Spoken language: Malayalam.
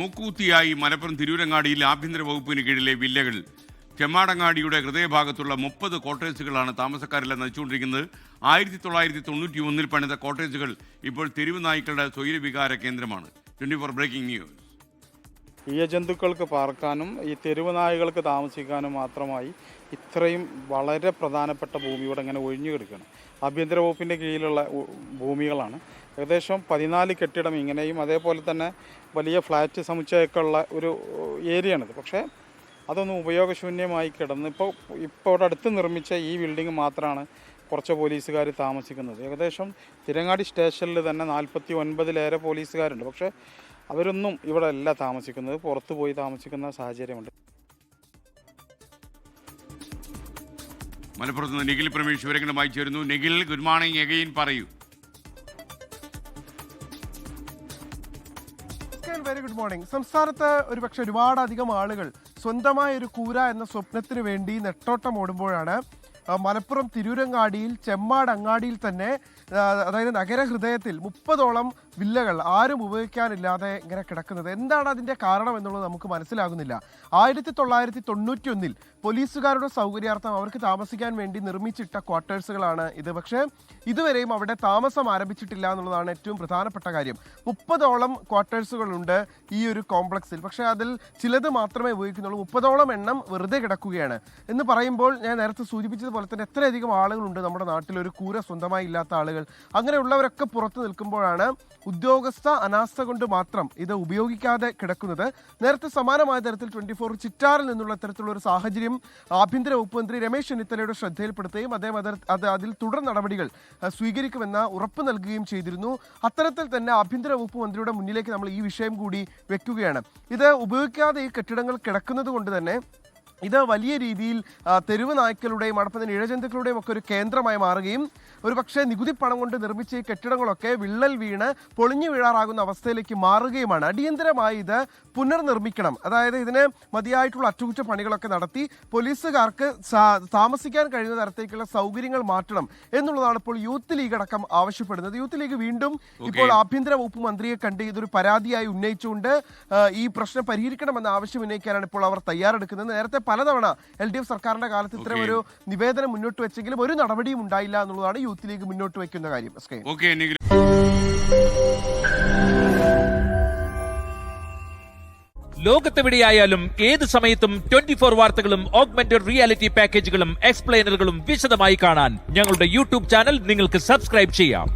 മൂക്കൂത്തിയായി മലപ്പുറം തിരൂരങ്ങാടിയിൽ ആഭ്യന്തര വകുപ്പിന് കീഴിലെ വില്ലകൾ. ചെമ്മാടങ്ങാടിയുടെ ഹൃദയഭാഗത്തുള്ള 30 കോട്ടേഴ്സുകളാണ് താമസക്കാരെല്ലാം നയിച്ചുകൊണ്ടിരിക്കുന്നത്. 1991 പണിത കോട്ടേജുകൾ ഇപ്പോൾ തെരുവ് നായ്ക്കളുടെ സ്വൈരവികാര കേന്ദ്രമാണ്. 24 ബ്രേക്കിംഗ് ന്യൂസ്. ഇഴജന്തുക്കൾക്ക് പാർക്കാനും ഈ തെരുവ് നായകൾക്ക് താമസിക്കാനും മാത്രമായി ഇത്രയും വളരെ പ്രധാനപ്പെട്ട ഭൂമി ഇവിടെ ഇങ്ങനെ ഒഴിഞ്ഞു കിടക്കുകയാണ്. ആഭ്യന്തര വകുപ്പിൻ്റെ കീഴിലുള്ള ഭൂമികളാണ്. ഏകദേശം 14 കെട്ടിടം ഇങ്ങനെയും അതേപോലെ തന്നെ വലിയ ഫ്ലാറ്റ് സമുച്ചയമൊക്കെ ഉള്ള ഒരു ഏരിയയാണിത്. പക്ഷേ അതൊന്നും ഉപയോഗശൂന്യമായി കിടന്ന് ഇപ്പോൾ ഇവിടെ അടുത്ത് നിർമ്മിച്ച ഈ ബിൽഡിംഗ് മാത്രമാണ് കുറച്ച് പോലീസുകാർ താമസിക്കുന്നത്. ഏകദേശം തിരങ്ങാടി സ്റ്റേഷനിൽ തന്നെ 49-ലേറെ പോലീസുകാരുണ്ട്. പക്ഷേ അവരൊന്നും ഇവിടെ അല്ല താമസിക്കുന്നത്, പുറത്തു പോയി താമസിക്കുന്ന സാഹചര്യമുണ്ട്. മലപ്പുറത്ത് നിന്ന് നിഖിൽ പ്രമേഷ് വിവരങ്ങളുമായി ചേരുന്നു. നിഖിൽ, ഗുഡ് മോർണിംഗ് എഗെയിൻ, പറയൂ. Very good morning. സംസ്ഥാനത്ത് ഒരുപക്ഷെ ഒരുപാടധികം ആളുകൾ സ്വന്തമായ ഒരു കൂര എന്ന സ്വപ്നത്തിന് വേണ്ടി നെട്ടോട്ടം ഓടുമ്പോഴാണ് മലപ്പുറം തിരൂരങ്ങാടിയിൽ ചെമ്മാടങ്ങാടിയിൽ തന്നെ, അതായത് നഗരഹൃദയത്തിൽ 30ഓളം വില്ലകൾ ആരും ഉപയോഗിക്കാനില്ലാതെ ഇങ്ങനെ കിടക്കുന്നത്. എന്താണ് അതിൻ്റെ കാരണം എന്നുള്ളത് നമുക്ക് മനസ്സിലാകുന്നില്ല. 1991 പോലീസുകാരുടെ സൗകര്യാർത്ഥം അവർക്ക് താമസിക്കാൻ വേണ്ടി നിർമ്മിച്ചിട്ട ക്വാർട്ടേഴ്സുകളാണ് ഇത്. പക്ഷേ ഇതുവരെയും അവിടെ താമസം ആരംഭിച്ചിട്ടില്ല എന്നുള്ളതാണ് ഏറ്റവും പ്രധാനപ്പെട്ട കാര്യം. 30ഓളം ക്വാർട്ടേഴ്സുകളുണ്ട് ഈ ഒരു കോംപ്ലക്സിൽ. പക്ഷേ അതിൽ ചിലത് മാത്രമേ ഉപയോഗിക്കുന്നുള്ളൂ. 30ഓളം എണ്ണം വെറുതെ കിടക്കുകയാണ് എന്ന് പറയുമ്പോൾ, ഞാൻ നേരത്തെ സൂചിപ്പിച്ചതുപോലെ തന്നെ എത്രയധികം ആളുകളുണ്ട് നമ്മുടെ നാട്ടിൽ ഒരു കൂര സ്വന്തമായി ഇല്ലാത്ത ആളുകൾ. അങ്ങനെയുള്ളവരൊക്കെ പുറത്ത് നിൽക്കുമ്പോഴാണ് ഉദ്യോഗസ്ഥ അനാസ്ഥ കൊണ്ട് മാത്രം ഇത് ഉപയോഗിക്കാതെ കിടക്കുന്നത്. നേരത്തെ സമാനമായ തരത്തിൽ 24 ചിറ്റാറിൽ നിന്നുള്ള തരത്തിലുള്ള ഒരു സാഹചര്യം ആഭ്യന്തര വകുപ്പ് മന്ത്രി രമേശ് ചെന്നിത്തലയുടെ ശ്രദ്ധയിൽപ്പെടുത്തുകയും അദ്ദേഹം അതിൽ തുടർ നടപടികൾ സ്വീകരിക്കുമെന്ന ഉറപ്പ് നൽകുകയും ചെയ്തിരുന്നു. അത്തരത്തിൽ തന്നെ ആഭ്യന്തര വകുപ്പ് മന്ത്രിയുടെ മുന്നിലേക്ക് നമ്മൾ ഈ വിഷയം കൂടി വെക്കുകയാണ്. ഇത് ഉപയോഗിക്കാതെ ഈ കെട്ടിടങ്ങൾ കിടക്കുന്നത് കൊണ്ട് തന്നെ ഇത് വലിയ രീതിയിൽ തെരുവ് നായ്ക്കളുടെയും അതോടൊപ്പം തന്നെ ഇഴജന്തുക്കളുടെയും ഒക്കെ ഒരു കേന്ദ്രമായി മാറുകയും ഒരു പക്ഷേ നികുതി പണം കൊണ്ട് നിർമ്മിച്ച ഈ കെട്ടിടങ്ങളൊക്കെ വിള്ളൽ വീണ് പൊളിഞ്ഞു വീഴാറാകുന്ന അവസ്ഥയിലേക്ക് മാറുകയുമാണ്. അടിയന്തരമായി ഇത് പുനർനിർമ്മിക്കണം. അതായത് ഇതിന് മതിയായിട്ടുള്ള അറ്റകുറ്റപ്പണികളൊക്കെ നടത്തി പോലീസുകാർക്ക് താമസിക്കാൻ കഴിയുന്ന തരത്തിലേക്കുള്ള സൗകര്യങ്ങൾ മാറ്റണം എന്നുള്ളതാണ് ഇപ്പോൾ യൂത്ത് ലീഗ് അടക്കം ആവശ്യപ്പെടുന്നത്. യൂത്ത് ലീഗ് വീണ്ടും ഇപ്പോൾ ആഭ്യന്തര വകുപ്പ് മന്ത്രിയെ കണ്ട് ഇതൊരു പരാതിയായി ഉന്നയിച്ചുകൊണ്ട് ഈ പ്രശ്നം പരിഹരിക്കണമെന്ന ആവശ്യം ഉന്നയിക്കാനാണ് ഇപ്പോൾ അവർ തയ്യാറെടുക്കുന്നത്. നേരത്തെ പലതവണ LDF സർക്കാരിന്റെ കാലത്ത് ഇത്തരം ഒരു നിവേദനം മുന്നോട്ട് വെച്ചെങ്കിലും ഒരു നടപടിയും ഉണ്ടായില്ല എന്നുള്ളതാണ് യൂത്ത് ലീഗ് മുന്നോട്ട് വയ്ക്കുന്ന കാര്യം. ലോകത്തെവിടെയായാലും ഏത് സമയത്തും 24 വാർത്തകളും ഓഗ്മെന്റഡ് റിയാലിറ്റി പാക്കേജുകളും എക്സ്പ്ലെയിനറുകളും വിശദമായി കാണാൻ ഞങ്ങളുടെ യൂട്യൂബ് ചാനൽ നിങ്ങൾക്ക് സബ്സ്ക്രൈബ് ചെയ്യാം.